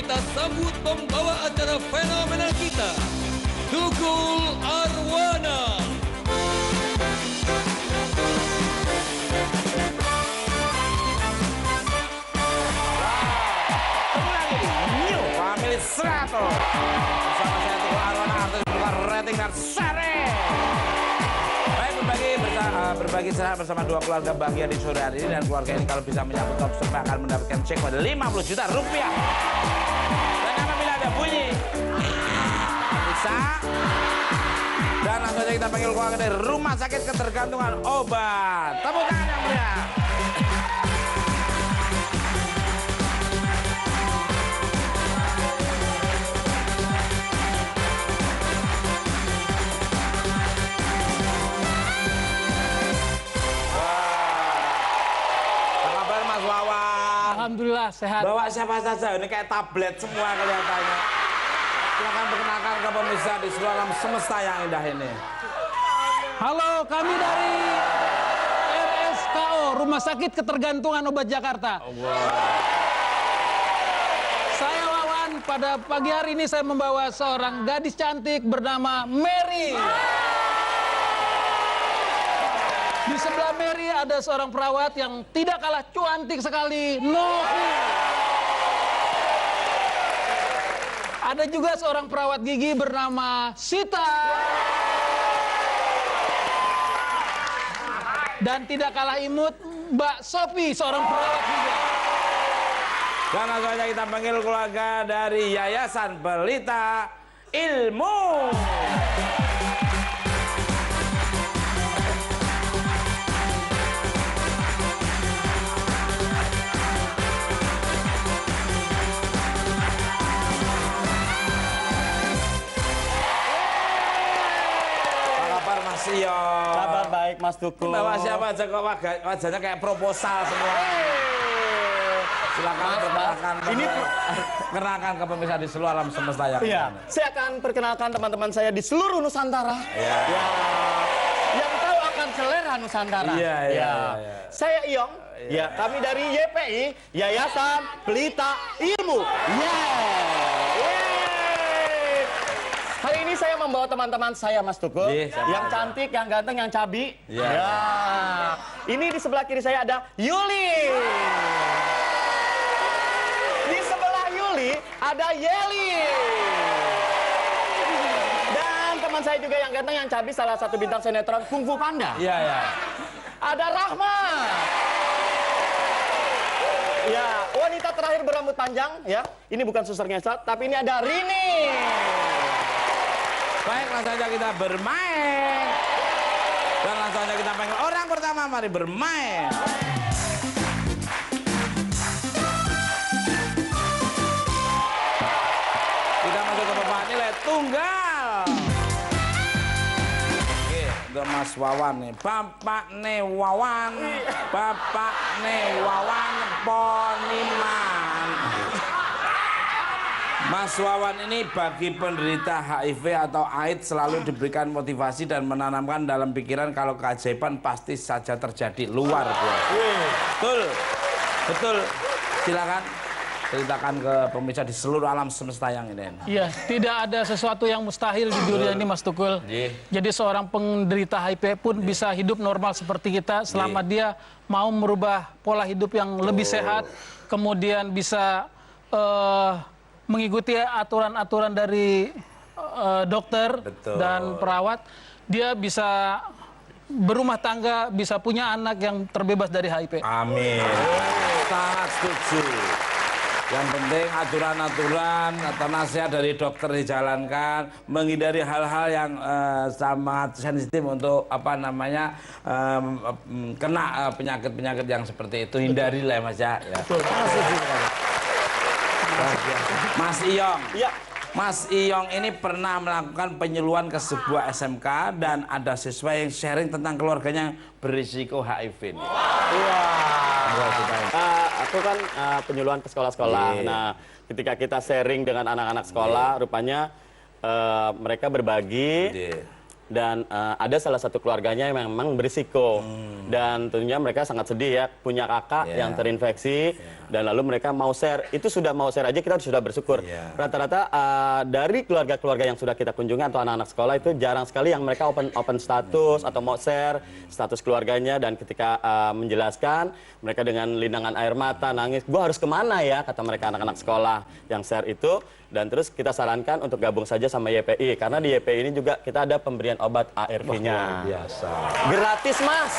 kita sambut pembawa acara fenomenal kita, Tukul Arwana. New Family 100 bersama saya Tukul Arwana, artis bukan rating dan seri. Baik, berbagi cerah bersama dua keluarga bahagia di sore hari ini, dan keluarga ini kalau bisa menyambut top serta akan mendapatkan cek pada 50 juta rupiah. Dan apabila ada bunyi bisa, dan langsung saja kita panggil keluarga dari Rumah Sakit Ketergantungan Obat. Tepuk tangan yang meriah. Alhamdulillah sehat. Bawa siapa saja, ini kayak tablet semua kelihatannya. Silakan perkenalkan ke pemirsa di seluruh alam semesta yang indah ini. Halo, kami dari RSKO, Rumah Sakit Ketergantungan Obat Jakarta. Saya Wawan, pada pagi hari ini saya membawa seorang gadis cantik bernama Mary. Di sebelah Mary ada seorang perawat yang tidak kalah cantik sekali, Novi. Ada juga seorang perawat gigi bernama Sita. Dan tidak kalah imut, Mbak Sophie, seorang perawat juga. Dan langsung saja kita panggil keluarga dari Yayasan Pelita Ilmu. Kabar baik, Mas Tukul. Bawa siapa aja kok wajahnya kayak proposal semua. Silakan perkenalkan. Ini kenalkan ke pemirsa di seluruh alam semesta yang iya. Saya akan perkenalkan teman-teman saya di seluruh Nusantara. Iya. Ya. Yang tahu akan selera Nusantara. Iya, iya. Saya Iyong. Ya, kami dari YPI, Yayasan Pelita Ilmu. Hari ini saya membawa teman-teman saya, Mas Tukul, yang cantik, yang ganteng, yang cabi. Ya. Ini di sebelah kiri saya ada Yuli. Di sebelah Yuli ada Yeli. Dan teman saya juga yang ganteng, yang cabi, salah satu bintang sinetron Kung Fu Panda. Iya, iya. Ada Rahma. Ya, wanita terakhir berambut panjang, ya. Ini bukan suster ngesot, tapi ini ada Rini. Baik, langsung saja kita bermain. Dan langsung saja kita panggil orang pertama, mari bermain. Kita masuk ke babak nilai tunggal. Oke, untuk Mas Wawan nih. Bapak nih Wawan. Bapak nih Wawan Poniman. Mas Wawan ini bagi penderita HIV atau AIDS selalu diberikan motivasi dan menanamkan dalam pikiran kalau keajaiban pasti saja terjadi. Luar biasa. Betul, betul. Silakan ceritakan ke pemirsa di seluruh alam semesta yang ini. Iya, tidak ada sesuatu yang mustahil di dunia ini, Mas Tukul. Jadi seorang penderita HIV pun bisa hidup normal seperti kita selama dia mau merubah pola hidup yang lebih sehat, kemudian bisa mengikuti aturan-aturan dari dokter dan perawat, dia bisa berumah tangga, bisa punya anak yang terbebas dari HIV. Amin. Sangat setuju. Yang penting aturan-aturan atau nasihat dari dokter dijalankan, menghindari hal-hal yang sangat sensitif untuk kena penyakit-penyakit yang seperti itu. Hindarilah, Mas ya. Sangat setuju. Mas Iyong, ya. Mas Iyong ini pernah melakukan penyuluhan ke sebuah SMK dan ada siswa yang sharing tentang keluarganya yang berisiko HIV. Aku kan penyuluhan ke sekolah-sekolah. Nah, ketika kita sharing dengan anak-anak sekolah, rupanya mereka berbagi. Dan ada salah satu keluarganya yang memang berisiko. Dan tentunya mereka sangat sedih ya, punya kakak yang terinfeksi. Dan lalu mereka mau share, itu sudah mau share aja kita sudah bersyukur. Rata-rata dari keluarga-keluarga yang sudah kita kunjungi atau anak-anak sekolah itu jarang sekali yang mereka open status atau mau share status keluarganya, dan ketika menjelaskan mereka dengan linangan air mata, nangis, gua harus kemana ya, kata mereka anak-anak sekolah yang share itu. Dan terus kita sarankan untuk gabung saja sama YPI, karena di YPI ini juga kita ada pemberian obat ARV-nya. Biasa. Gratis, Mas.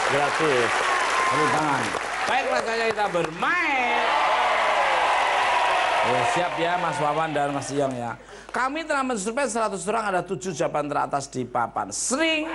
Gratis. Tepuk tangan. Baiklah, saja kita bermain. Ya, siap ya Mas Wawan dan Mas Iyong ya. Kami telah mensurvei 100 orang, ada 7 jawaban teratas di papan. Sering.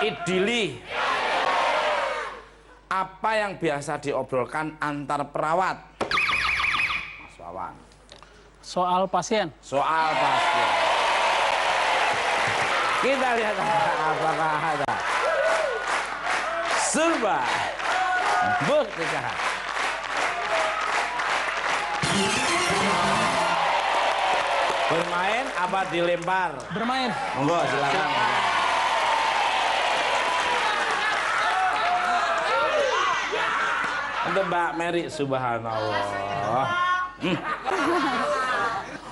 Idili. Apa yang biasa diobrolkan antar perawat? Mas Wawan. Soal pasien. Soal pasien. Kita lihat apakah ada. Surba. Buktikan. Bermain apa dilempar? Bermain. Monggo silakan. Untuk Mbak Mary, subhanallah.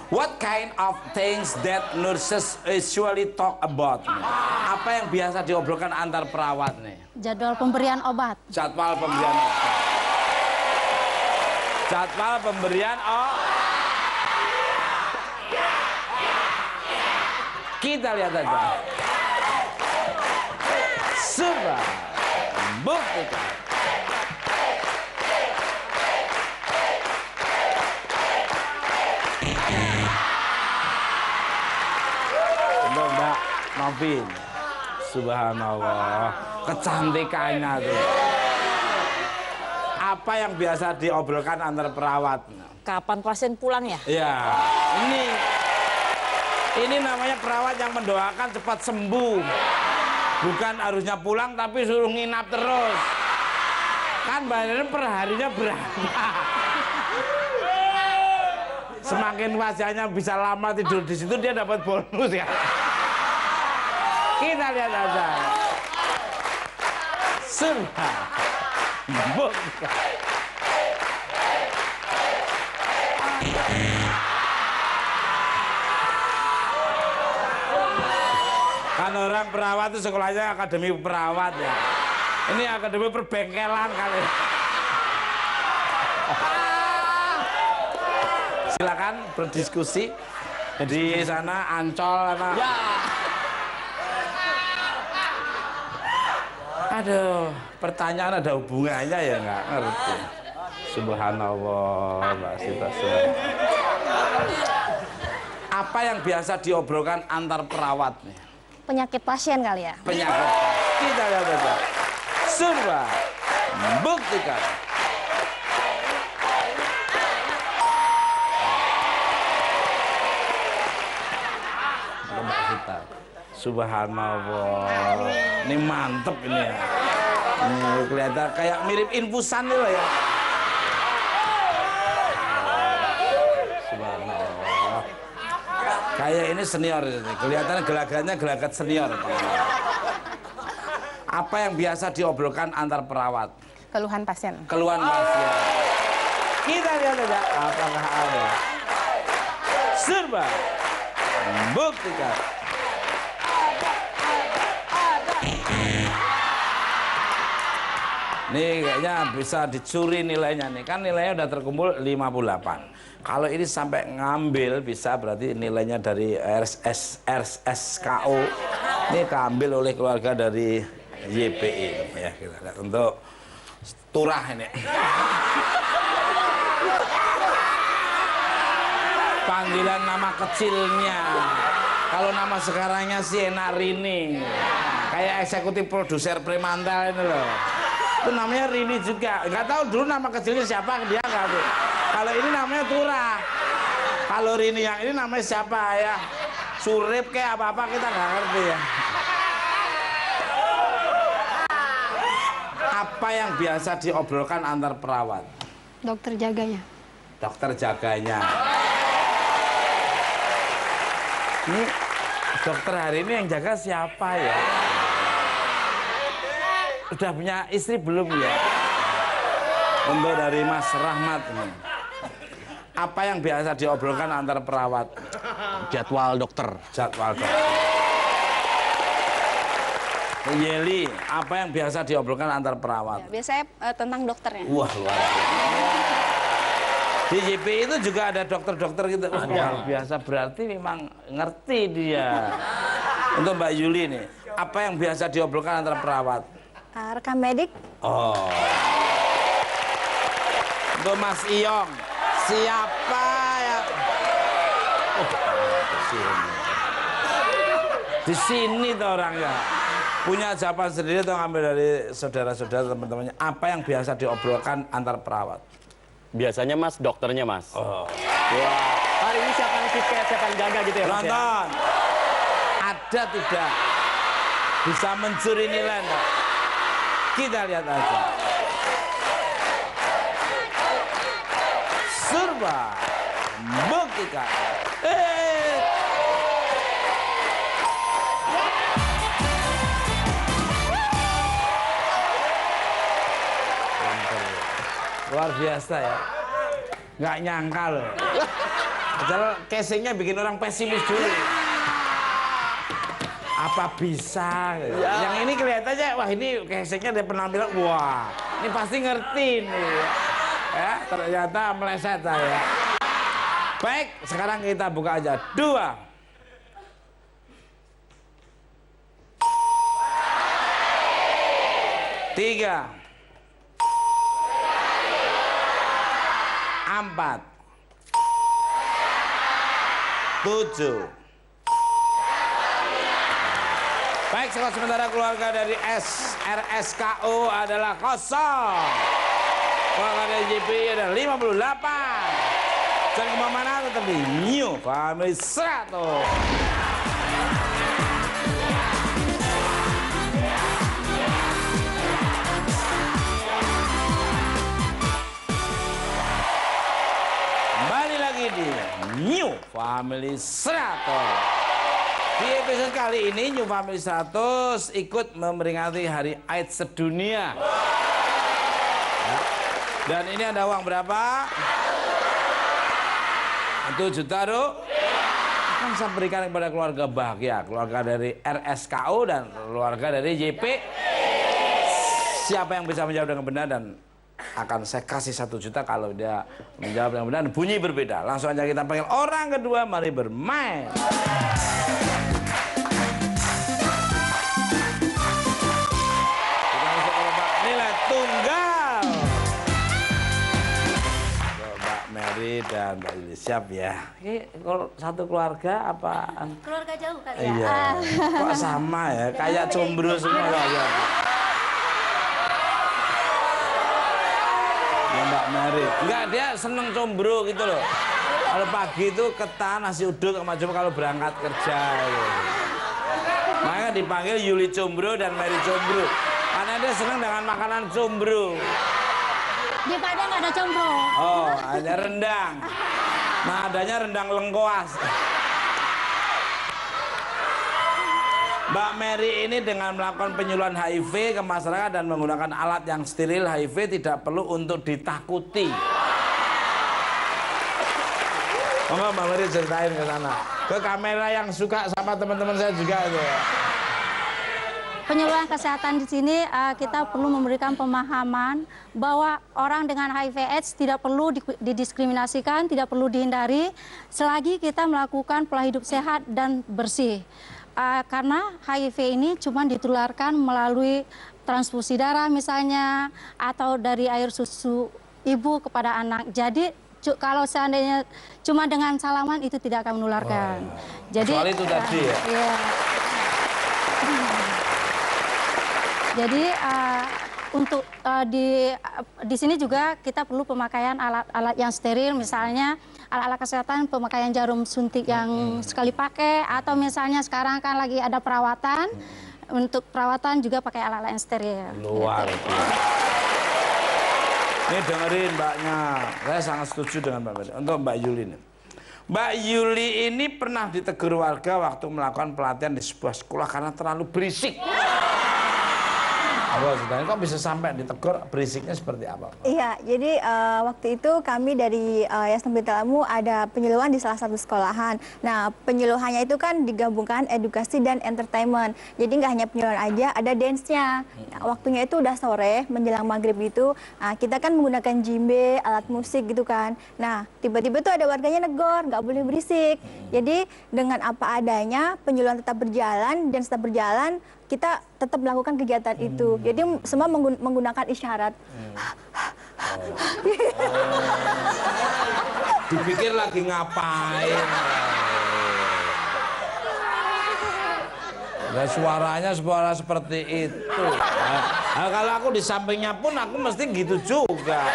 What kind of things that nurses usually talk about? Apa yang biasa diobrolkan antar perawat nih? Jadwal pemberian obat. Jadwal pemberian obat. Jadwal pemberian Kita lihat aja. Coba buktikan. Untuk Mbak Novin, subhanallah, kecantikannya tuh. Apa yang biasa diobrolkan antar perawat? Kapan pasien pulang ya? Ya, ini namanya perawat yang mendoakan cepat sembuh. Bukan harusnya pulang tapi suruh nginap terus. Kan bayarannya per harinya berapa? Semakin wajahnya bisa lama tidur di situ, dia dapat bonus ya. Kita lihat aja. Sumpah. Bukan. Kan orang perawat itu sekolahnya akademi perawat ya. Ini akademi perbengkelan kali. Silakan berdiskusi di sana Ancol apa? Ya. Aduh, pertanyaan ada hubungannya ya, nggak ngerti. Subhanallah, Mbak Sita. Apa yang biasa diobrolkan antar perawat nih? Penyakit pasien kali ya? Penyakit. Kita lihat aja. Surba. Buktikan. Mbak Sita. Subhanallah. Ini mantep ini ya. Ini kelihatan kayak mirip infusan itu ya. Subhanallah. Kayak ini senior ini. Kelihatannya gelagatnya gelagat senior. Apa yang biasa diobrolkan antar perawat? Keluhan pasien. Keluhan pasien. Kita lihat aja apakah ada. Serba. Buktikan. Nih kayaknya bisa dicuri nilainya nih. Kan nilainya udah terkumpul 58. Kalau ini sampai ngambil bisa berarti nilainya dari RSSKO. Ini keambil oleh keluarga dari YPI. Ya, kita lihat untuk turah ini. Panggilan nama kecilnya. Kalau nama sekarangnya si Enak Rini. Kayak eksekutif produser Premantel ini loh. Itu namanya Rini juga. Nggak tahu dulu nama kecilnya siapa, dia nggak tahu. Kalau ini namanya Turah. Kalau Rini yang ini namanya siapa ya? Surip kayak apa-apa kita nggak ngerti ya. Apa yang biasa diobrolkan antar perawat? Dokter jaganya. Dokter jaganya. Ini dokter hari ini yang jaga siapa ya? Udah punya istri belum ya? Untuk dari Mas Rahmat ini. Apa yang biasa diobrolkan antar perawat? Jadwal dokter. Jadwal dokter. Yeli, apa yang biasa diobrolkan antar perawat? Biasanya tentang dokternya. Wah, luar biasa. Di JP itu juga ada dokter-dokter gitu. Wah, luar biasa, berarti memang ngerti dia. Untuk Mbak Yuli nih, apa yang biasa diobrolkan antar perawat? Rekam medik. Oh. Untuk Mas Iyong, siapa yang... Oh, di sini tuh orangnya. Punya jawaban sendiri atau ngambil dari saudara-saudara teman-temannya. Apa yang biasa diobrolkan antar perawat? Biasanya Mas, dokternya Mas. Oh. Wah, hari ini siapa yang piket, siapa yang jaga gitu ya Mas ya? Nonton. Ada tidak? Bisa mencuri nilai enggak? Kita lihat aja. Surba buktikan. Luar biasa ya. Nggak nyangka loh. Padahal casingnya bikin orang pesimis dulu. Apa bisa? Yang ini kelihatannya, wah ini casingnya ada penampilan, wah ini pasti ngerti nih. Ya, ternyata meleset saya. Baik, sekarang kita buka aja. 2. Tiga. 4. 7. Baik, skor sementara keluarga dari RSKO adalah 0. Keluarga dari JP ada 58. Dan kemana tetap di New Family 100. Di New Family 100. Di episode kali ini New Family 100 ikut memperingati Hari AIDS sedunia. Ya. Dan ini ada uang berapa? 1 juta rupiah. Akan saya berikan kepada keluarga bahagia, keluarga dari RSKO dan keluarga dari JP. Siapa yang bisa menjawab dengan benar dan akan saya kasih 1 juta kalau dia menjawab yang benar. Bunyi berbeda. Langsung aja kita panggil orang kedua. Mari bermain. Kita masuk ke babak nilai tunggal. Mbak Mary dan Mbak Yuli siap ya. Ini kalau satu keluarga apa? Keluarga jauh kan ya? Iya. Kok sama ya? Kayak combro semua ya. Mbak Mary. Enggak, dia seneng combro gitu loh. Kalau pagi itu ketan, nasi uduk sama coba kalau berangkat kerja. Gitu. Makanya dipanggil Yuli Combro dan Mary Combro. Karena dia seneng dengan makanan combro. Di Padang ada combro. Oh, ada rendang. Nah, adanya rendang lengkoas. Mbak Mary ini dengan melakukan penyuluhan HIV ke masyarakat dan menggunakan alat yang steril HIV tidak perlu untuk ditakuti. Monggo Mbak Mary ceritain ke sana. Ke kamera yang suka sama teman-teman saya juga itu. Penyuluhan kesehatan di sini kita perlu memberikan pemahaman bahwa orang dengan HIV/AIDS tidak perlu didiskriminasikan, tidak perlu dihindari selagi kita melakukan pola hidup sehat dan bersih. Karena HIV ini cuma ditularkan melalui transfusi darah misalnya atau dari air susu ibu kepada anak. Jadi kalau seandainya cuma dengan salaman itu tidak akan menularkan. Oh, iya. Jadi soal itu tadi ya. Iya. Jadi untuk di sini juga kita perlu pemakaian alat-alat yang steril, misalnya alat-alat kesehatan, pemakaian jarum suntik yang sekali pakai, atau misalnya sekarang kan lagi ada perawatan, untuk perawatan juga pakai alat-alat yang steril. Luar biasa. Ini dengerin Mbaknya, saya sangat setuju dengan Mbak Mary. Untuk Mbak Yuli nih. Mbak Yuli ini pernah ditegur warga waktu melakukan pelatihan di sebuah sekolah karena terlalu berisik. Apa ceritanya? Kok bisa sampai ditegur, berisiknya seperti apa? Iya, jadi waktu itu kami dari Yayasan Pelita Ilmu ada penyuluhan di salah satu sekolahan. Nah, penyuluhannya itu kan digabungkan edukasi dan entertainment. Jadi nggak hanya penyuluhan aja, ada dance-nya. Nah, waktunya itu udah sore, menjelang maghrib itu. Nah, kita kan menggunakan djembe, alat musik gitu kan. Nah, tiba-tiba tuh ada warganya negor, nggak boleh berisik. Jadi dengan apa adanya, penyuluhan tetap berjalan, dance tetap berjalan, kita tetap melakukan kegiatan itu. Jadi semua menggunakan isyarat. Dipikir lagi ngapain? Nah, suaranya suara seperti itu. Nah, kalau aku di sampingnya pun aku mesti gitu juga.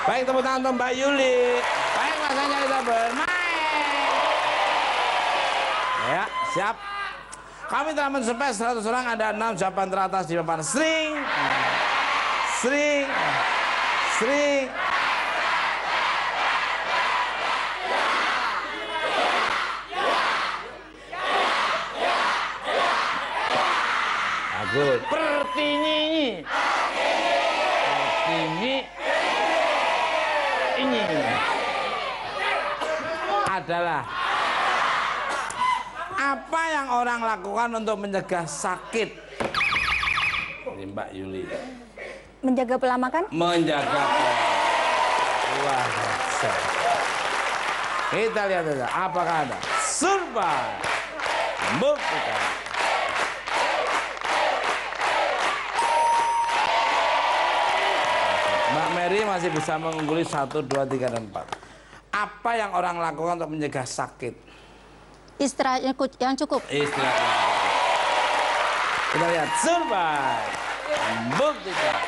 Baik, tepuk tangan untuk Mbak Yuli. Baik, rasanya kita bermain. Ya, siap. Kami telah mensurvei 100 orang, ada 6 jawaban teratas di papan string. Bagus. Pertini ini adalah apa yang orang lakukan untuk mencegah sakit? Ini Mbak Yuli. Menjaga pola makan? Menjaga pola. Luar biasa. Kita lihat saja, apakah ada survei? Buktikan. Mbak Mary masih bisa mengungguli 1, 2, 3, dan 4. Apa yang orang lakukan untuk mencegah sakit? Istirahat yang cukup. Istirahat. Kita lihat survei. Buktikan.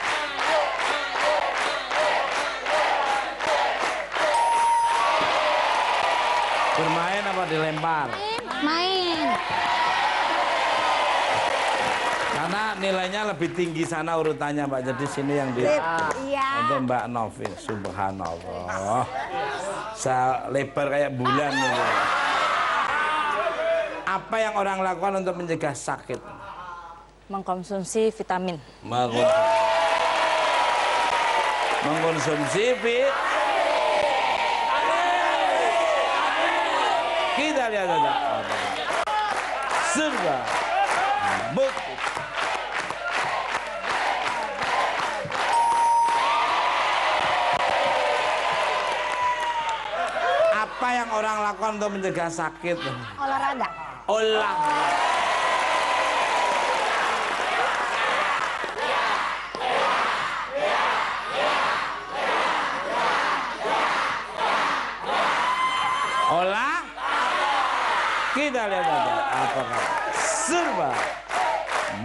Bermain apa dilempar? Main. Karena nilainya lebih tinggi sana urutannya Mbak. Jadi sini yang di untuk Mbak Novin. Subhanallah. Saya lebar kayak bulan ini. Apa yang orang lakukan untuk mencegah sakit? Mengkonsumsi vitamin. Mengkonsumsi vitamin. Kita lihat saja. Surga. Bukti. Apa yang orang lakukan untuk mencegah sakit? Olahraga. Olahraga. Kita lihat aja apakah survei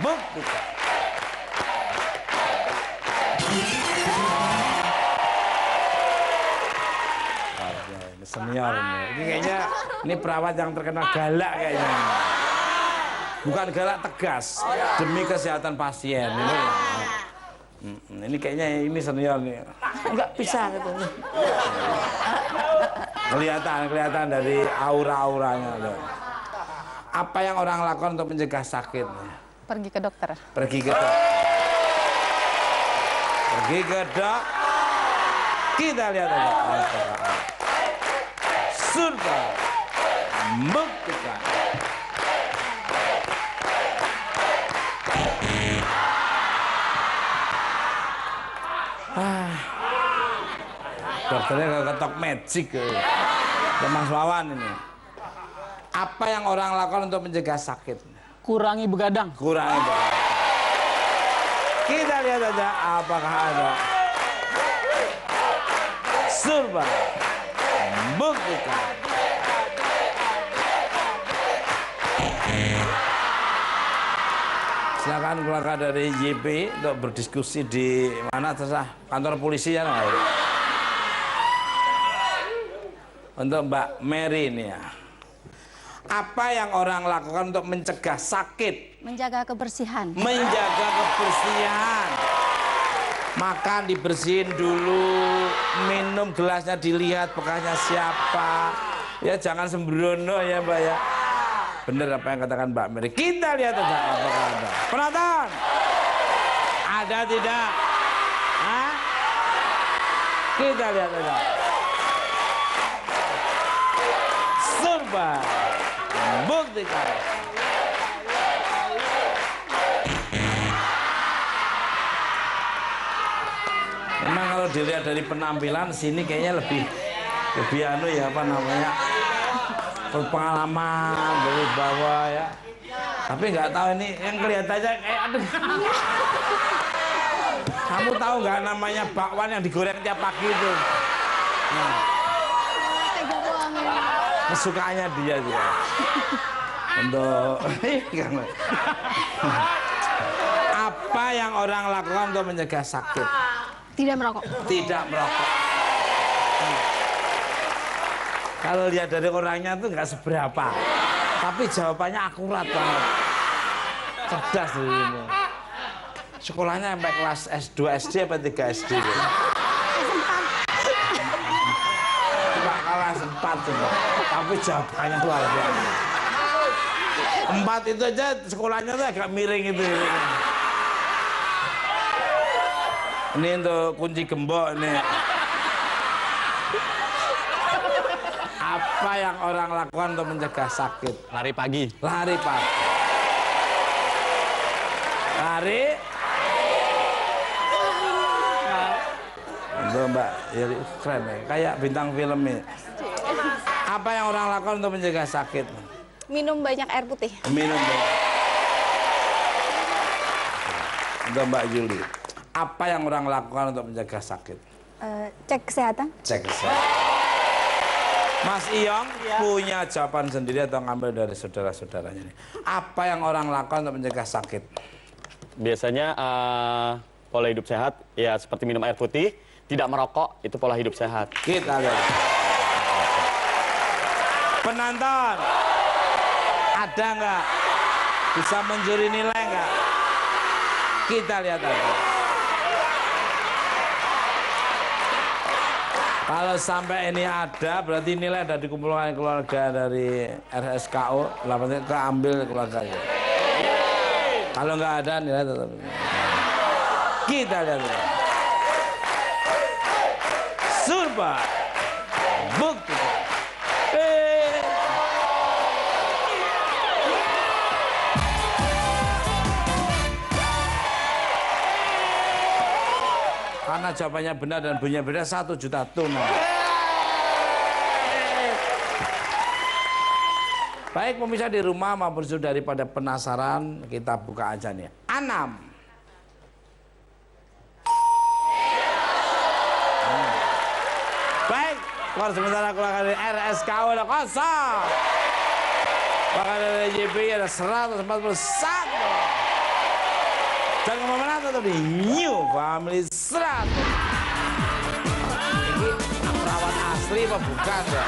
buktikan. Ini senior ini. Ini kayaknya ini perawat yang terkenal galak kayaknya. Bukan galak tegas demi kesehatan pasien ini. Ini kayaknya ini senior nih. Enggak bisa gitu. Kelihatan dari aura-auranya. Apa yang orang lakukan untuk mencegah sakit? Pergi ke dokter. Pergi ke dokter. Pergi ke dokter. Kita lihat aja. Survei buktikan. Dokternya gak ketok magic Mas Wawan ini. Apa yang orang lakukan untuk mencegah sakit? Kurangi begadang. Kurangi begadang. Kita lihat aja apakah ada survei buktikan. Silakan keluarga dari YP untuk berdiskusi di mana terserah, kantor polisi ya. Untuk Mbak Mary ini ya. Apa yang orang lakukan untuk mencegah sakit? Menjaga kebersihan. Menjaga kebersihan. Makan dibersihin dulu, minum gelasnya dilihat bekasnya siapa. Ya jangan sembrono ya Mbak ya. Bener apa yang katakan Mbak Mary. Kita lihat aja apakah ada. Penonton, ada tidak? Hah? Kita lihat aja. Surba buktikan. Memang kalau dilihat dari penampilan sini kayaknya lebih anu ya apa namanya, berpengalaman dari bawah ya. Tapi nggak tahu ini yang kelihatannya kayak aduh. Kamu tahu nggak namanya bakwan yang digoreng tiap pagi itu? Nah. Kesukaannya dia. Untuk apa yang orang lakukan untuk mencegah sakit? Tidak merokok. Tidak merokok. Kalau lihat dari orangnya tuh nggak seberapa, tapi jawabannya akurat banget. Cerdas ini. Sekolahnya sampai kelas S2 SD apa 3 SD? Kelas 4 coba. Tapi jawabannya luar biasa. 4 itu aja sekolahnya tuh agak miring itu. Ini untuk kunci gembok nih. Apa yang orang lakukan untuk mencegah sakit? Lari pagi. Lari pagi. Lari. Untuk Mbak Yeli keren ya, kayak bintang film ini. Apa yang orang lakukan untuk mencegah sakit? Minum banyak air putih. Minum banyak. Untuk Mbak Yuli. Apa yang orang lakukan untuk mencegah sakit? Cek kesehatan. Cek kesehatan. Mas Iyong punya jawaban sendiri atau ngambil dari saudara-saudaranya ini? Apa yang orang lakukan untuk mencegah sakit? Biasanya pola hidup sehat, ya seperti minum air putih, tidak merokok, itu pola hidup sehat. Kita lihat. Penonton, ada nggak? Bisa mencuri nilai nggak? Kita lihat aja. Kalau sampai ini ada, berarti nilai ada dikumpulkan keluarga dari RSKO, lapangnya keambil keluarganya. Kalau nggak ada nilai tetap. Kita lihat. Surba bukti. Karena jawabannya benar dan bunyinya benar 1 juta tunai. Baik pemirsa di rumah maupun sudah daripada penasaran, kita buka aja nih. 6. Baik, keluar sementara keluarga dari RSKO ada kosong. Keluarga dari JP ada 141. Dan kemana tetap di New Family 100. Ini perawat asli apa bukan ya?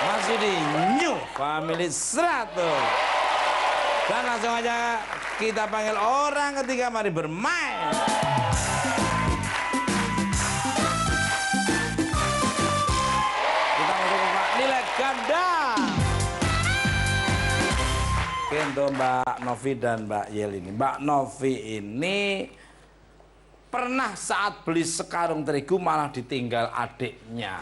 Masih di New Family 100. Dan langsung aja kita panggil orang ketiga, mari bermain. Kita masuk ke nilai ganda. Oke, untuk Mbak Novi dan Mbak Yel ini. Mbak Novi ini pernah saat beli sekarung terigu malah ditinggal adiknya.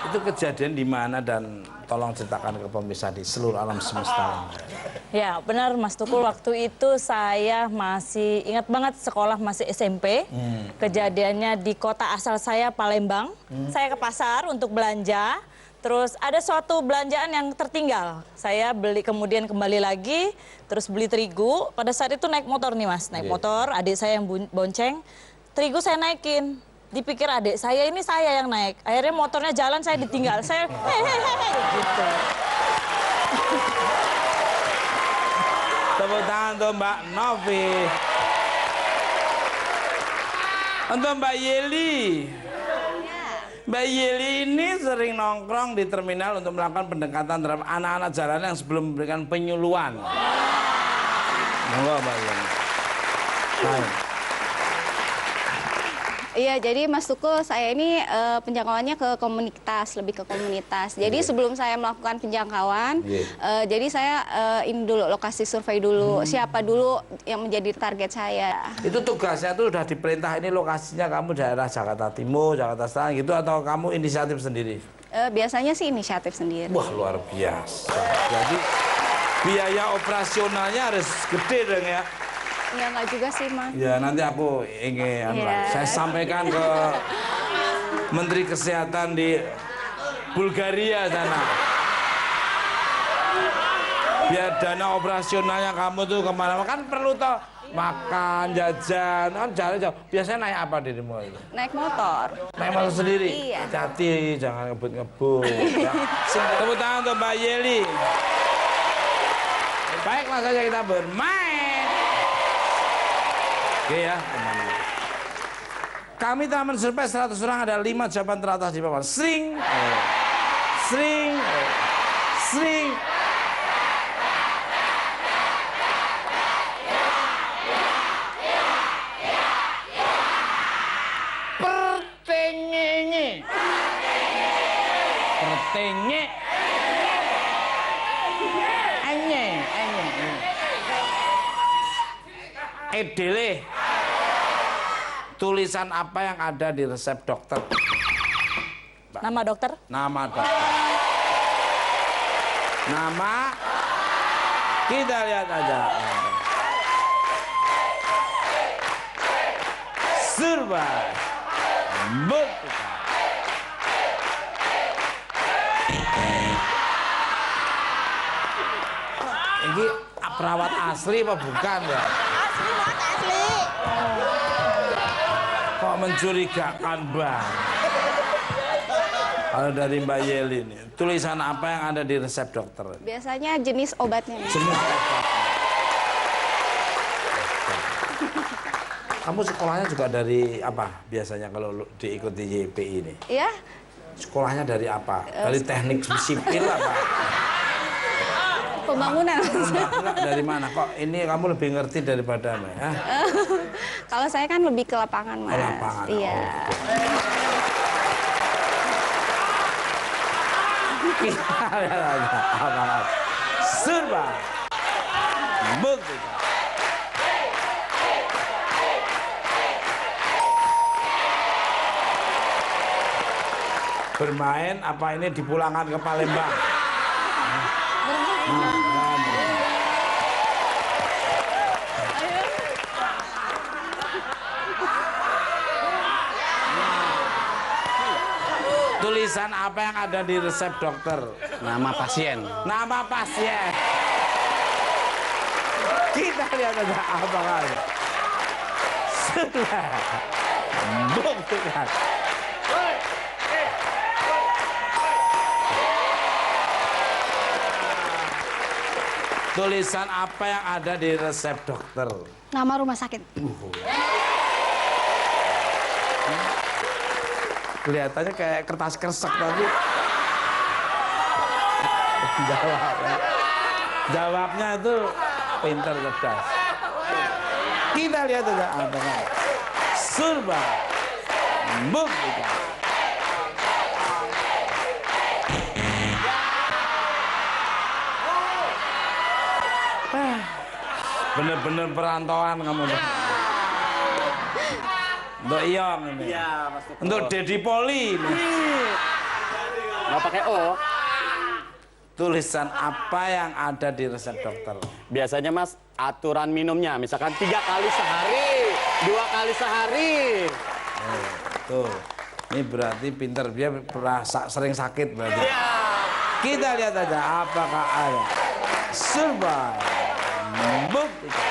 Itu kejadian di mana dan tolong ceritakan ke pemirsa di seluruh alam semesta. Ya, benar Mas Tukul. Waktu itu saya masih ingat banget sekolah masih SMP. Kejadiannya di kota asal saya, Palembang. Saya ke pasar untuk belanja. Terus ada suatu belanjaan yang tertinggal. Saya beli, kemudian kembali lagi, terus beli terigu. Pada saat itu naik motor nih Mas, naik motor, adik saya yang bonceng. Terigu saya naikin. Dipikir adik saya ini saya yang naik. Akhirnya motornya jalan, saya ditinggal. Saya gitu. Tepuk tangan untuk Mbak Novi. Untuk Mbak Yeli. Mbak Yeli ini sering nongkrong di terminal untuk melakukan pendekatan terhadap anak-anak jalanan yang sebelum memberikan penyuluhan. Monggo Mbak Yeli. Hai. Iya, jadi Mas Tukul, saya ini penjangkauannya ke komunitas, lebih ke komunitas. Jadi sebelum saya melakukan penjangkauan, jadi saya ini dulu, lokasi survei dulu, siapa dulu yang menjadi target saya. Itu tugasnya tuh udah diperintah, ini lokasinya kamu daerah Jakarta Timur, Jakarta Selatan gitu, atau kamu inisiatif sendiri? Biasanya sih inisiatif sendiri. Wah, luar biasa. Jadi biaya operasionalnya harus gede dong ya? Ya nggak juga sih, Mas. Ya nanti aku ingin saya sampaikan ke Menteri Kesehatan di Bulgaria sana. Biar dana operasionalnya kamu tuh kemana-mana kan perlu toh makan, jajan, kan jalan jauh. Biasanya naik apa dirimu itu? Naik motor. Naik motor sendiri? Iya. Hati-hati, jangan ngebut-ngebut. Ya. Tepuk tangan untuk Mbak Yeli. Baik, langsung saja kita bermain. Oke ya, teman-teman. Kami telah mensurvei 100 orang, ada 5 jawaban teratas di papan. Sering, sering, sering. Pertenge. Pertenge. Anye. Edele. Tulisan apa yang ada di resep dokter? Nama dokter? Nama dokter. Nama. Kita lihat aja. Survei. Buktikan. Ini perawat asli apa bukan ya? Asli. Kok mencurigakan Bang? Kalau dari Mbak Yeli ini, tulisan apa yang ada di resep dokter? Biasanya jenis obatnya. Jenis obat. Kamu sekolahnya juga dari apa biasanya kalau diikuti YPI ini? Iya. Sekolahnya dari apa? Dari teknik sipil apa? Pembangunan. Enggak, dari mana? Kok ini kamu lebih ngerti daripada ya? Kalau saya kan lebih ke lapangan, Mas. Lapangan. Iya. Kita lihat aja apa? Surba. Buktikan. Bermain apa ini dipulangkan ke Palembang? Tulisan apa yang ada di resep dokter? Nama pasien. Nama pasien. Kita lihat aja apa kan. Sudah. Buktikan. Tulisan apa yang ada di resep dokter? Nama rumah sakit. Kelihatannya kayak kertas kresek tadi. Jawabnya itu pintar cerdas. Kita lihat aja apa kan. Surba. Buktikan. Bener-bener perantauan kamu. Untuk Iyong ini. Iya, Mas Tukul. Untuk Dedi Poli ini. Nggak pakai O. Tulisan apa yang ada di resep dokter? Biasanya Mas, aturan minumnya. Misalkan 3 kali sehari, 2 kali sehari. Tuh. Ini berarti pinter, dia pernah sering sakit berarti. Iya. Kita lihat aja apakah ada. Survei. Buktikan.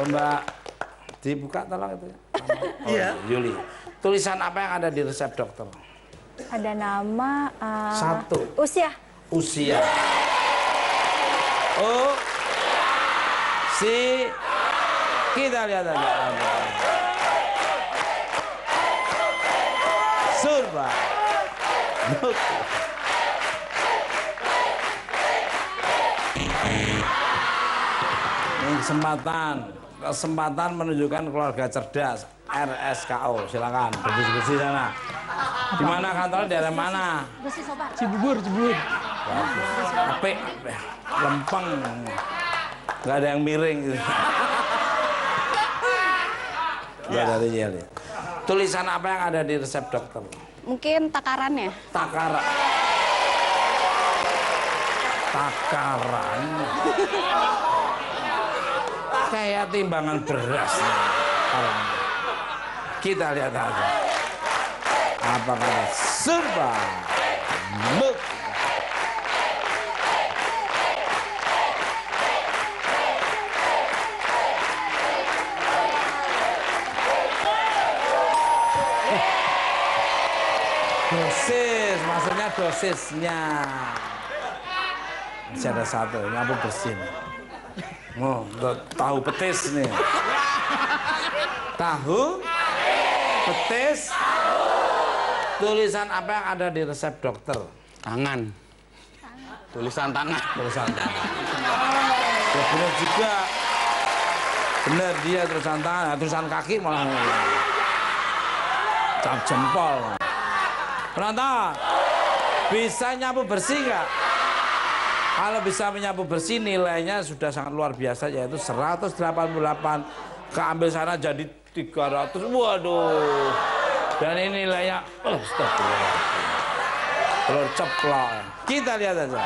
Mbak, dibuka tolong itu. Iya. Yuli. Tulisan apa yang ada di resep dokter? Ada nama. 1. Usia. Usia. Oh, Kita lihat aja. Surba. Ini kesempatan menunjukkan keluarga cerdas. RSKO, silakan berdiskusi sana. Di mana kantornya, daerah mana? Cibubur. Apik, lempeng, nggak ada yang miring. Nggak ada yang lihat. Tulisan apa yang ada di resep dokter? Mungkin takarannya. Takaran. Kayak timbangan beras. Kita lihat aja. Apakah surba? Dosis, maksudnya dosisnya. Masih ada satu, nyapu bersih. Oh, tahu petis nih. Tahu petis. Tulisan apa yang ada di resep dokter? Tangan. Tulisan tangan. Tulisan tangan. Ya benar juga. Benar dia tulisan tangan, tulisan kaki malah cap jempol. Penonton, bisa nyapu bersih nggak? Kalau bisa menyapu bersih nilainya sudah sangat luar biasa, yaitu 188. Keambil sana jadi 300. Waduh. Dan ini nilainya telur ceplok. Kita lihat aja.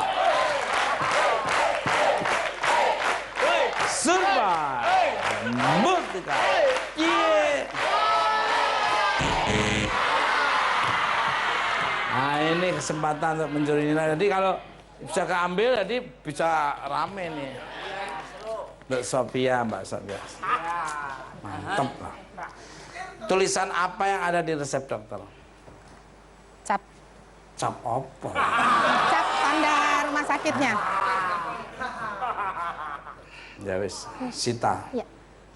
Surba. Buktikan. Nah, ini kesempatan untuk mencuri nilai. Jadi kalau bisa keambil, jadi bisa rame nih. Mbak Sophia. Mantap lah. Tulisan apa yang ada di resep dokter? Cap. Cap apa? Cap tanda rumah sakitnya. Ya wis, Sita. Ya.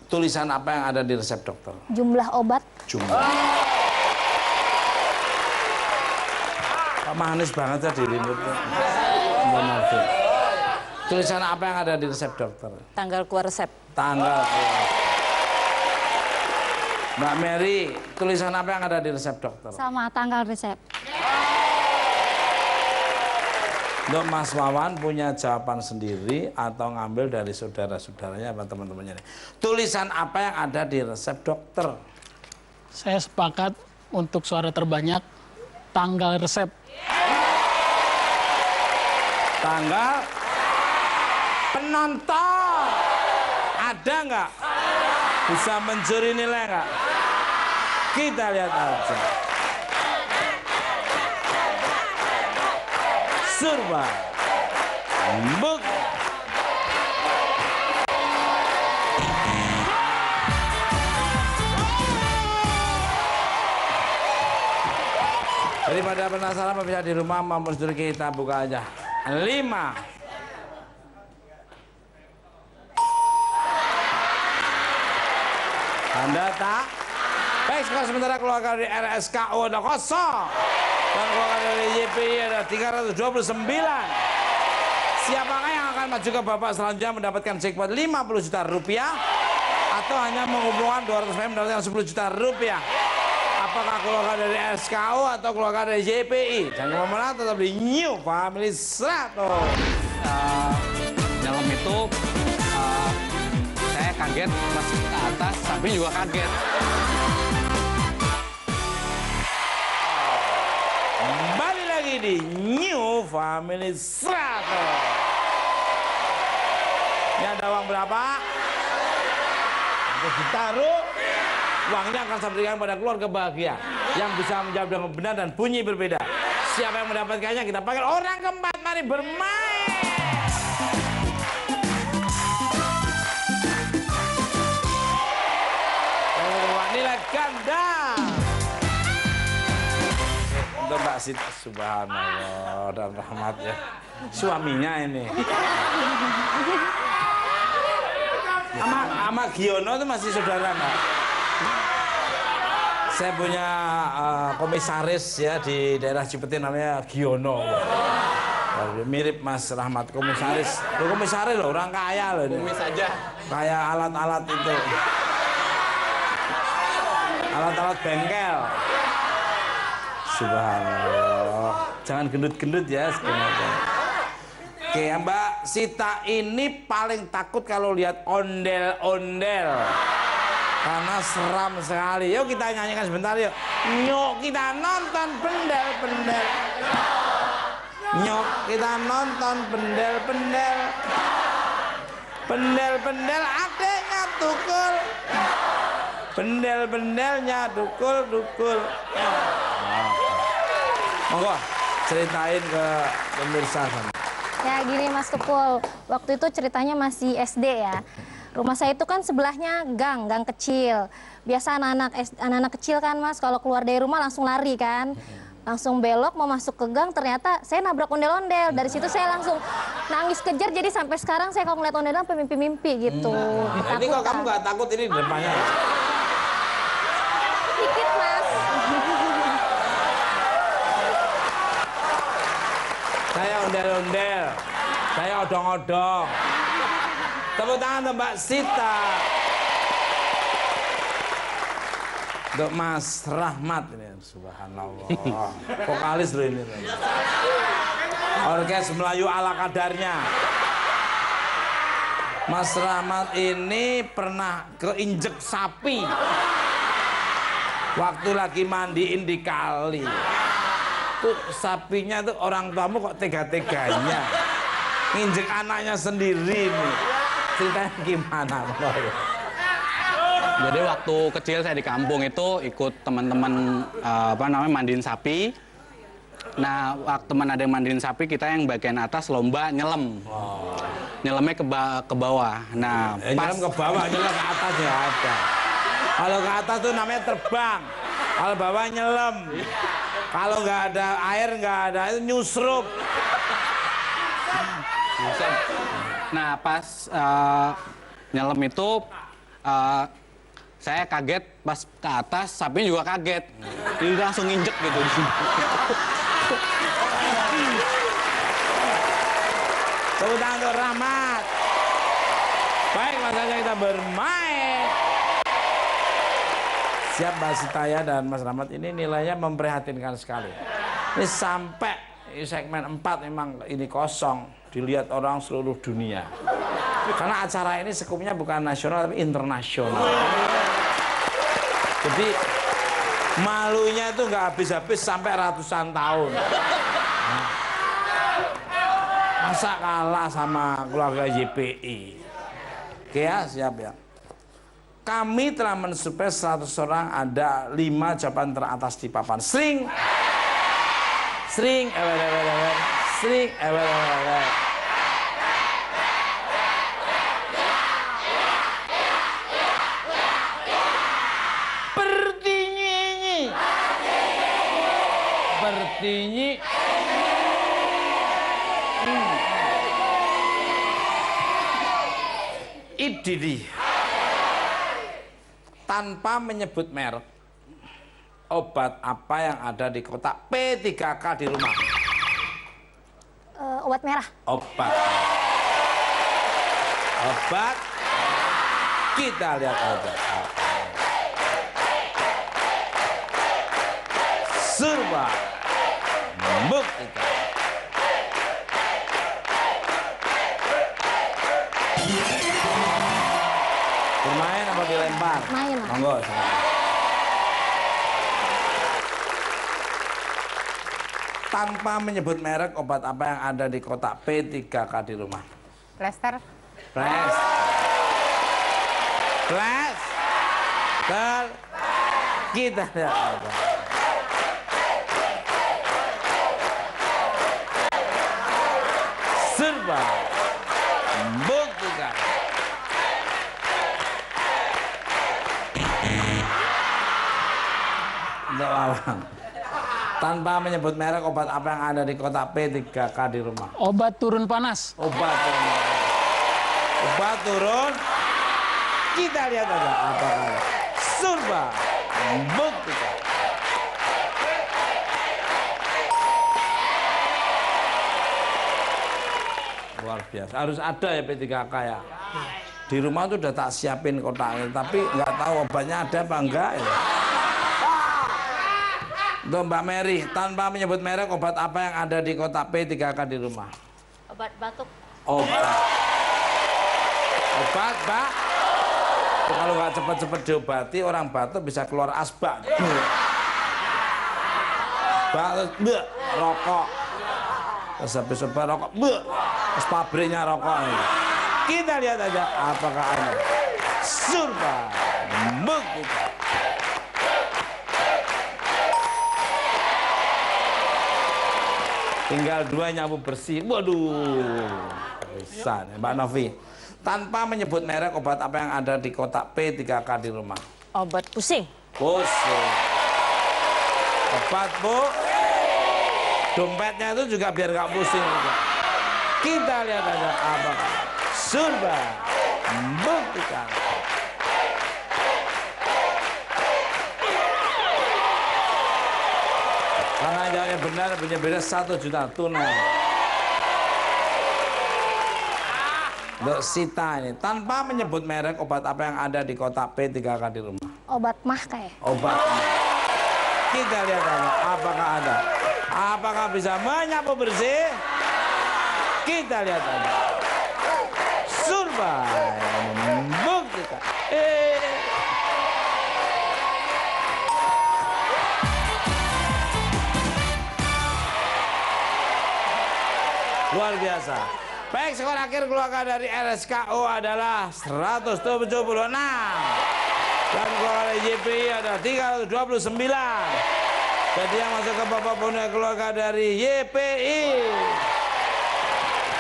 Tulisan apa yang ada di resep dokter? Jumlah obat. Jumlah. Pak manis banget ya dirimutnya. Tulisan apa yang ada di resep dokter? Tanggal keluar resep. Tanggal keluar. Mbak Mary, tulisan apa yang ada di resep dokter? Sama tanggal resep. Untuk Mas Wawan punya jawaban sendiri atau ngambil dari saudara-saudaranya apa teman-temannya? Tulisan apa yang ada di resep dokter? Saya sepakat untuk suara terbanyak tanggal resep. Tanggal. Penonton ada nggak? Bisa mencuri nilai nggak? Kita lihat aja. Surba. Buk. Daripada penasaran pemirsa di rumah mampus dulu kita buka aja. 5. Anda tak? Baik, sekarang sementara keluarga dari RSKO ada 0 dan keluarga dari YPI ada 329. Siapakah yang akan maju ke babak selanjutnya mendapatkan jackpot 50 juta rupiah atau hanya mengumpulkan 200 M mendapatkan 10 juta rupiah? Apakah keluarga dari RSKO atau keluarga dari YPI? Jangan kemana-mana, tetap di New Family 100. Dalam itu saya kaget masuk ke atas, sapi juga kaget. Kembali lagi di New Family 100. Ini ada uang berapa? Untuk ditaruh. Uangnya akan saya berikan pada keluarga bahagia yang bisa menjawab dengan benar dan bunyi berbeda. Siapa yang mendapatkannya kita panggil orang keempat. Mari bermain. Nilai ganda untuk Mbak Sita. Subhanallah dan rahmatnya suaminya ini. Sama Giono itu masih saudara nggak? Saya punya komisaris ya di daerah Cipete namanya Giono. Mirip Mas Rahmat, komisaris. Komisaris loh, orang kaya loh. Kumis aja. Kayak alat-alat itu. Alat-alat bengkel. Subhanallah. Jangan gendut-gendut ya sebenarnya. Oke, Mbak Sita ini paling takut kalau lihat ondel-ondel. Karena seram sekali. Yuk kita nyanyikan sebentar yuk. Yuk kita nonton pendel-pendel. Yuk kita nonton pendel-pendel. Pendel-pendel adeknya Tukul. Pendel-pendelnya Dukul-dukul. Monggo ceritain ke pemirsa. Ya gini Mas Tukul, waktu itu ceritanya masih SD ya. Rumah saya itu kan sebelahnya gang kecil. Biasa anak-anak kecil kan Mas, kalau keluar dari rumah langsung lari kan. Langsung belok mau masuk ke gang, ternyata saya nabrak ondel-ondel. Dari situ saya langsung nangis kejar, jadi sampai sekarang saya kalau ngeliat ondel sampai mimpi-mimpi gitu. Jadi kalau kamu nggak takut ini di depannya? Dikit Mas. Saya ondel-ondel, saya odong-odong. Tepuk tangan untuk Mbak Sita. Untuk Mas Rahmat ini, subhanallah. Vokalis loh ini. Orkes Melayu ala kadarnya. Mas Rahmat ini pernah keinjek sapi. Waktu lagi mandiin di kali. Tuh sapinya tuh orang tuamu kok tega-teganya. Nginjek anaknya sendiri nih. Ceritanya gimana? Jadi waktu kecil saya di kampung itu ikut teman-teman mandiin sapi. Nah, waktu teman ada yang mandiin sapi, kita yang bagian atas lomba nyelam. Nyelamnya ke bawah. Nah, nyelam ke bawah, nyelam ke atas ya ada. Kalau ke atas tuh namanya terbang. Kalau bawah nyelam. Kalau nggak ada air, nggak ada itu nyusrup. Nah, pas nyelam itu saya kaget pas ke atas, sapinya juga kaget. Jadi langsung nginjek gitu. Tepuk tangan untuk Rahmat. Baik, masanya kita bermain. Siap Mbak Sitaya dan Mas Rahmat, ini nilainya memprihatinkan sekali. Ini sampai segmen 4 memang ini kosong, dilihat orang seluruh dunia. Karena acara ini skupnya bukan nasional tapi internasional. Jadi malunya itu nggak habis-habis sampai ratusan tahun. Masa kalah sama keluarga YPI. Oke ya, siap ya. Kami telah mensurvei 100 orang, ada 5 jawaban teratas di papan. Sering, sering, sering, Pertinyi. Ididi. Tanpa menyebut merek, obat apa yang ada di kotak P3K di rumah? Obat merah. Obat. Obat. Kita lihat obat. Surba. Buktikan. Bermain apa dilempar? Main lah. Monggo. Tanpa menyebut merek, obat apa yang ada di kotak P3K di rumah? Plester. Ples. Ples. Kita lihat apa. Serba. Buktikan. Untuk lawan. Tanpa menyebut merek, obat apa yang ada di kotak P3K di rumah? Obat turun panas. Obat turun. Obat turun Kita lihat aja apakah surba membuktikan. Luar biasa. Harus ada ya P3K ya. Di rumah tuh udah tak siapin kotaknya, tapi nggak tahu obatnya ada apa enggak ya. Untuk Mbak Mary, tanpa menyebut merek, obat apa yang ada di kotak P3K di rumah? Obat batuk. Obat. Obat, Mbak. Kalau nggak cepet-cepet diobati, orang batuk bisa keluar asbak. Batuk, rokok. Terus habis obat rokok, terus pabriknya rokok. Kita lihat aja apakah ada surba membuktikan. Tinggal 2 nyapu bersih. Waduh, bisa Mbak Novi. Tanpa menyebut merek, obat apa yang ada di kotak P3K di rumah? Obat pusing. Pusing. Obat, Bu. Dompetnya itu juga biar nggak pusing juga. Kita lihat aja apakah surba membuktikan. Karena jawabnya benar, punya beda 1 juta tunai. Untuk Sita ini, tanpa menyebut merek, obat apa yang ada di kotak P3K di rumah? Obat mah kayak. Obat. Kita lihat aja apakah ada. Apakah bisa menyapu bersih? Kita lihat aja. Surba membuktikan. Luar biasa. Baik, skor akhir keluarga dari RSKO adalah 176. Dan keluarga dari JPI ada 329. Jadi yang masuk ke babak bonus keluarga dari YPI.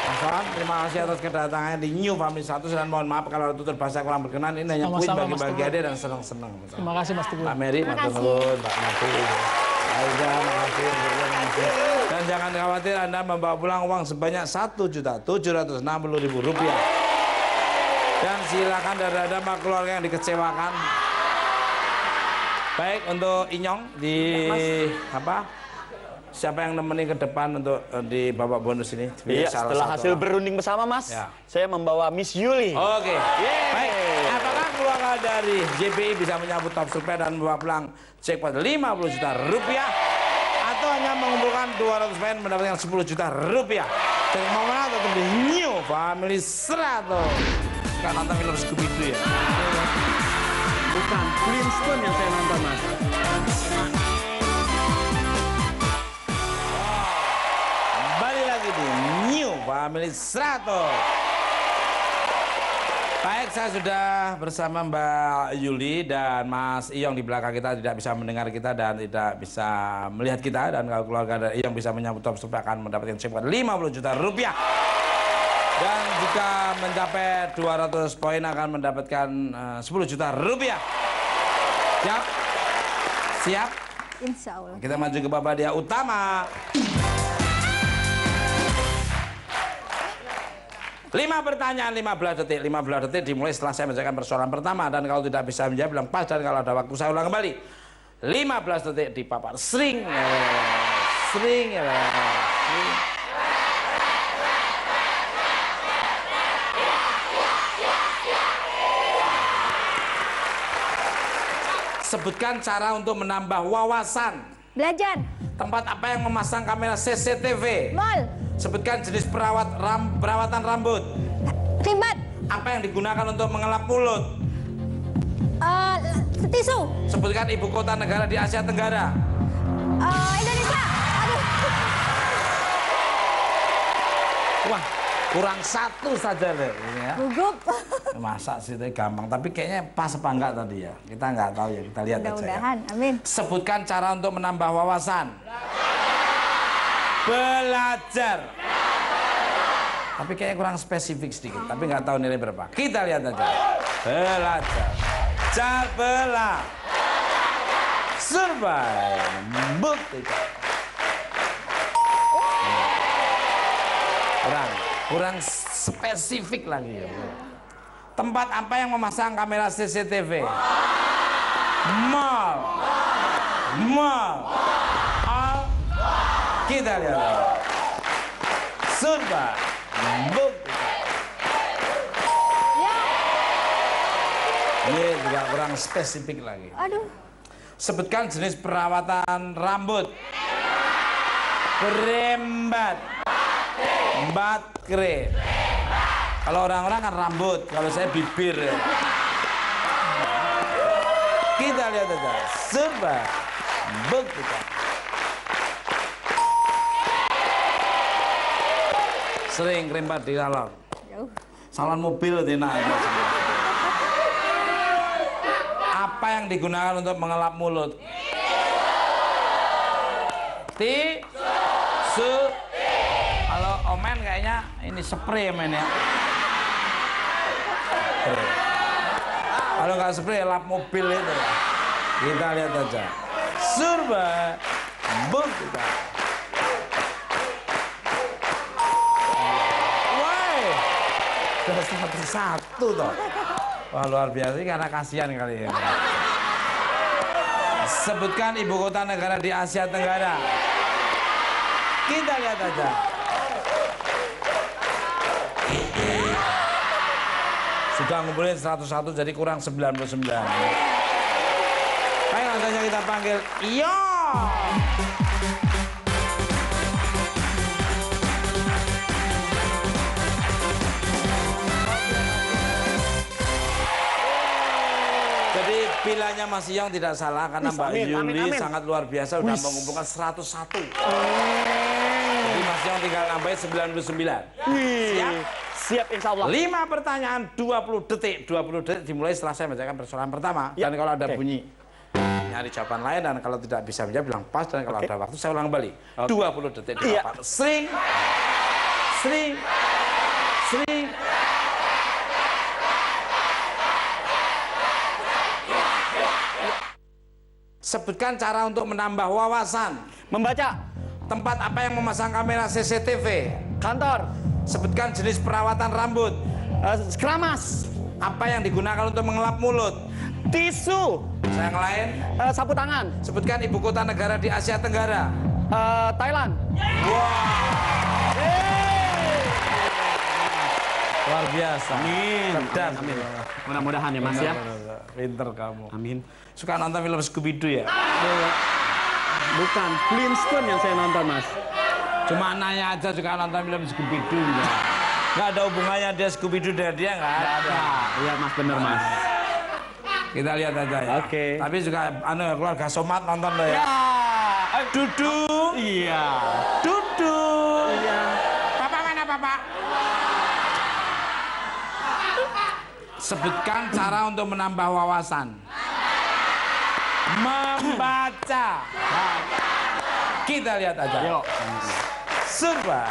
Mas Wan, terima kasih atas kedatangannya di New Family 1 dan mohon maaf kalau tutur bahasa kurang berkenan. Ini hanya kuis bagi-bagi adik dan senang-senang. Terima kasih Mas Teguh. Mbak Mary, Mbak Tunun, Mbak Nafi, Aiza, makasih. Dan jangan khawatir, Anda membawa pulang uang sebanyak Rp1.760.000. Dan silakan dari ada keluarga yang dikecewakan. Baik, untuk Inyong di apa? Siapa yang nemenin ke depan untuk di babak bonus ini? Iya, setelah hasil berunding bersama, Mas, ya, saya membawa Miss Yuli. Oke. Baik, apakah keluarga dari JPI bisa menyambut top surprise dan membawa pulang jackpot Rp50 juta atau hanya mengumpulkan 200 poin mendapatkan Rp10 juta? Jadi mau mana tetap di New Family 100. Kan nonton film Scooby-Doo ya? Bukan, Flintstone yang saya nonton, Mas. Kembali lagi di New Family 100. Baik, saya sudah bersama Mbak Yuli dan Mas Iyong di belakang kita tidak bisa mendengar kita dan tidak bisa melihat kita. Dan kalau keluarga dari Iyong bisa menyambut top surprise akan mendapatkan jackpot Rp50 juta. Dan jika mencapai 200 poin akan mendapatkan Rp10 juta. Siap? Siap? Insya Allah. Kita maju ke babak dia utama. 5 pertanyaan, 15 detik. 15 detik dimulai setelah saya menjelaskan persoalan pertama. Dan kalau tidak bisa menjawab, bilang pas. Dan kalau ada waktu, saya ulang kembali. 15 detik dipapar. Sering. Sering. Sebutkan cara untuk menambah wawasan. Belajar. Tempat apa yang memasang kamera CCTV? Mall. Sebutkan jenis perawatan rambut. Rimbat. Apa yang digunakan untuk mengelap mulut? Tisu. Sebutkan ibu kota negara di Asia Tenggara. Indonesia. Aduh. Wah, kurang 1 saja deh. Ya. Gugup. Masa sih itu gampang, tapi kayaknya pas apa enggak tadi ya? Kita nggak tahu ya, kita lihat aja ya. Mudah-mudahan, amin. Sebutkan cara untuk menambah wawasan. Belajar. Tapi kayaknya kurang spesifik sedikit, tapi nggak tahu nilai berapa. Kita lihat aja. Belajar. Belah. Survei. Membuktikan. Kurang spesifik lagi ya. Tempat apa yang memasang kamera CCTV? Mall. Mall. All. Kita lihat. Sudah. Bukti. Ini juga kurang spesifik lagi. Aduh. Sebutkan jenis perawatan rambut. Berembat. Batkre. Kalau orang-orang kan rambut, kalau saya bibir. Kita lihat aja. Coba. Buktikan. Sering kerembat di salon. Salon mobil tidak ada. Apa yang digunakan untuk mengelap mulut? Tisu. Kalau omen kayaknya ini spray men ya. Kalau nggak spray lap mobil itu. Kita lihat aja. Surba. Buktikan. Woi. Sudah satu toh. Wah luar biasa karena kasihan kali ya. Sebutkan ibu kota negara di Asia Tenggara. Kita lihat aja. Sudah ngumpulin 101 jadi kurang 99. Ayo langsung kita panggil. Iya. Jadi pilihannya Mas Iyong tidak salah karena Mbak Yuli sangat luar biasa sudah mengumpulkan 101. Jadi Mas Iyong tinggal nambahin 99. Siap? Siap insya Allah. 5 pertanyaan 20 detik. 20 detik dimulai setelah saya bacakan persoalan pertama. Dan kalau ada bunyi nyari jawaban lain dan kalau tidak bisa menjawab bilang pas dan kalau ada waktu saya ulang kembali. 20 detik dipakai. Sering. Sebutkan cara untuk menambah wawasan. Membaca. Tempat apa yang memasang kamera CCTV? Kantor. Sebutkan jenis perawatan rambut. Keramas. Apa yang digunakan untuk mengelap mulut? Tisu. Yang lain? Sapu tangan. Sebutkan ibu kota negara di Asia Tenggara. Thailand. Wow. Luar biasa. Amin. Cerdas. Amin. Mudah-mudahan ya Mas ya. Pinter kamu. Amin. Suka nonton film Scooby-Doo ya? Bukan, Flintstone yang saya nonton Mas. Cuma nanya aja suka nonton film Scooby-Doo ya. Nggak ada hubungannya dia Scooby-Doo dan dia nggak ada. Iya Mas, bener Mas. Kita lihat aja ya. Oke. Tapi juga keluarga Somat nonton loh ya. Dudung. Iya. Dudung. Iya. Papa mana papa? Sebutkan cara untuk menambah wawasan. Membaca. Kita lihat aja. Yuk. Super.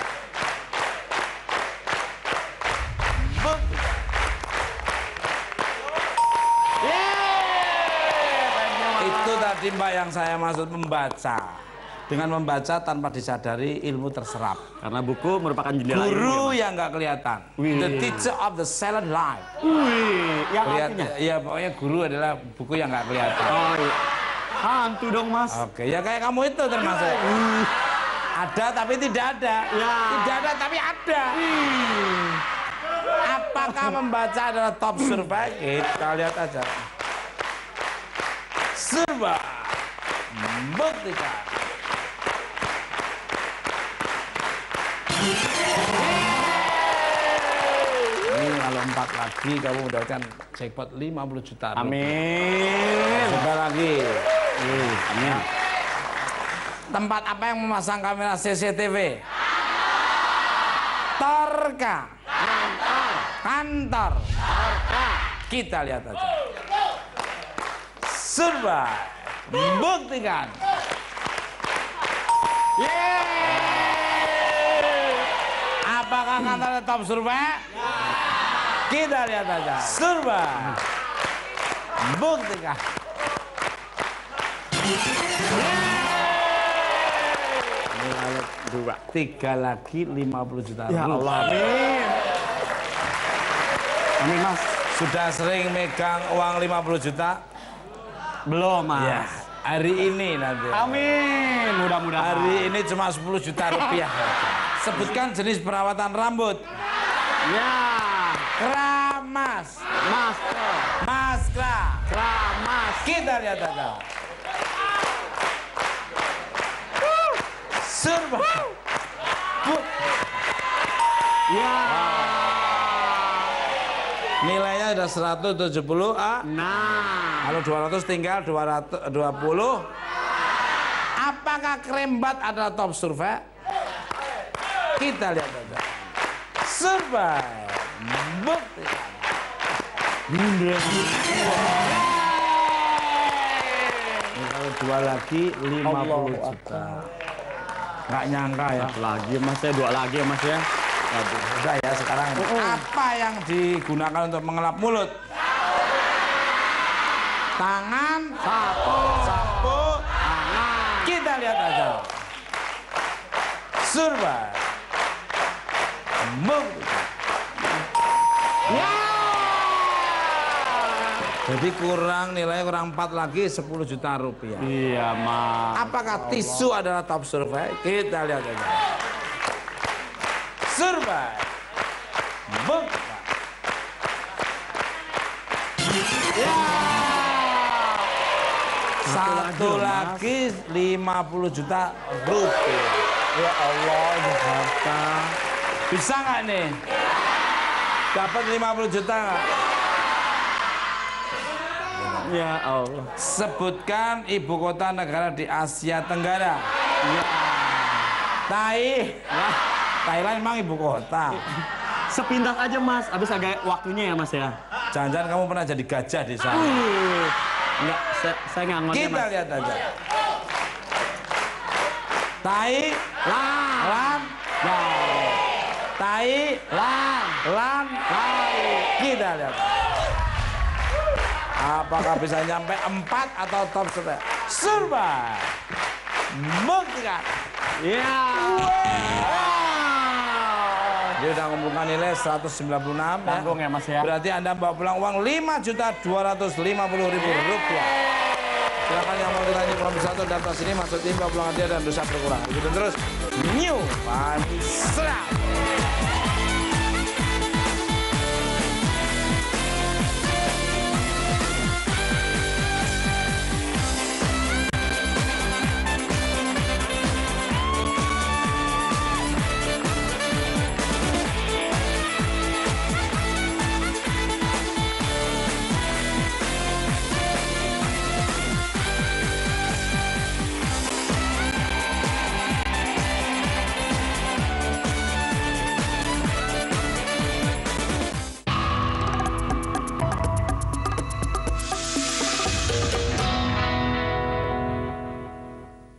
Itu tadi Mbak yang saya maksud membaca. Dengan membaca tanpa disadari ilmu terserap. Karena buku merupakan jendela guru yang nggak kelihatan. The teacher of the silent life. Wih, yang artinya? Iya pokoknya guru adalah buku yang nggak kelihatan. Oh iya. Hantu dong Mas. Oke, ya kayak kamu itu termasuk. Ada tapi tidak ada. Ya. Tidak ada tapi ada. Apakah membaca adalah top survei? Kita lihat aja. Survei. Buktikan. Ini kalau 4 lagi kamu mendapatkan jackpot 50 juta. Amin. Coba lagi. Amin. Tempat apa yang memasang kamera CCTV? Torka. Kantor. Kita lihat aja. Survei. Buktikan. Apakah kantor top survei? Kita lihat aja. Survei. Buktikan. Ini ayat 2. 3 lagi 50 juta. Ya Allah. Amin. Amin Mas. Sudah sering megang uang 50 juta? Belum, Mas. Ya, hari ini nanti. Amin, mudah-mudahan. Hari ini cuma 10 juta rupiah. Sebutkan jenis perawatan rambut. Ya, Keramas. masker, Maskra. keramas. Kita lihat aja. Surba. Ya. Nilainya sudah 170 A. Nah, Kalau 200 tinggal 220. Apakah krembat adalah top survei? Kita lihat aja. Survei. Buktikan. Ini kalau dua lagi 50 juta. Nggak nyangka ya. lagi Mas ya, 2 lagi ya Mas ya. Aduh, udah ya sekarang. Apa yang digunakan untuk mengelap mulut? Tangan, sapu, tangan. Kita lihat aja. Survei. Ya. Jadi nilainya kurang 4 lagi 10 juta rupiah. Iya, Mas. Apakah tisu adalah top survei? Kita lihat aja. Survei. Buka. Ya. Satu lagi 50 juta rupiah. Ya Allah, Jakarta. Bisa nggak nih? Dapat 50 juta nggak? Ya Allah. Sebutkan ibu kota negara di Asia Tenggara. Ya. Thailand emang ibu kota. Sepintas aja Mas, habis agak waktunya ya Mas ya. Jangan-jangan kamu pernah jadi gajah di sana. Enggak, saya nggak ngerti Kita Mas. lihat aja. Thailand. Thailand. Kita lihat. Apakah bisa nyampe 4 atau top survei? Survei. Buktikan. Ya. Dia udah mengumpulkan nilai 196 Tanggung ya Mas ya. Berarti Anda bawa pulang uang 5.250.000 rupiah. Silakan yang mau ditanya Prof. Satu daftar sini masuk tim bawa pulang hadiah dan dosa berkurang. Ikutin terus. New Panisra.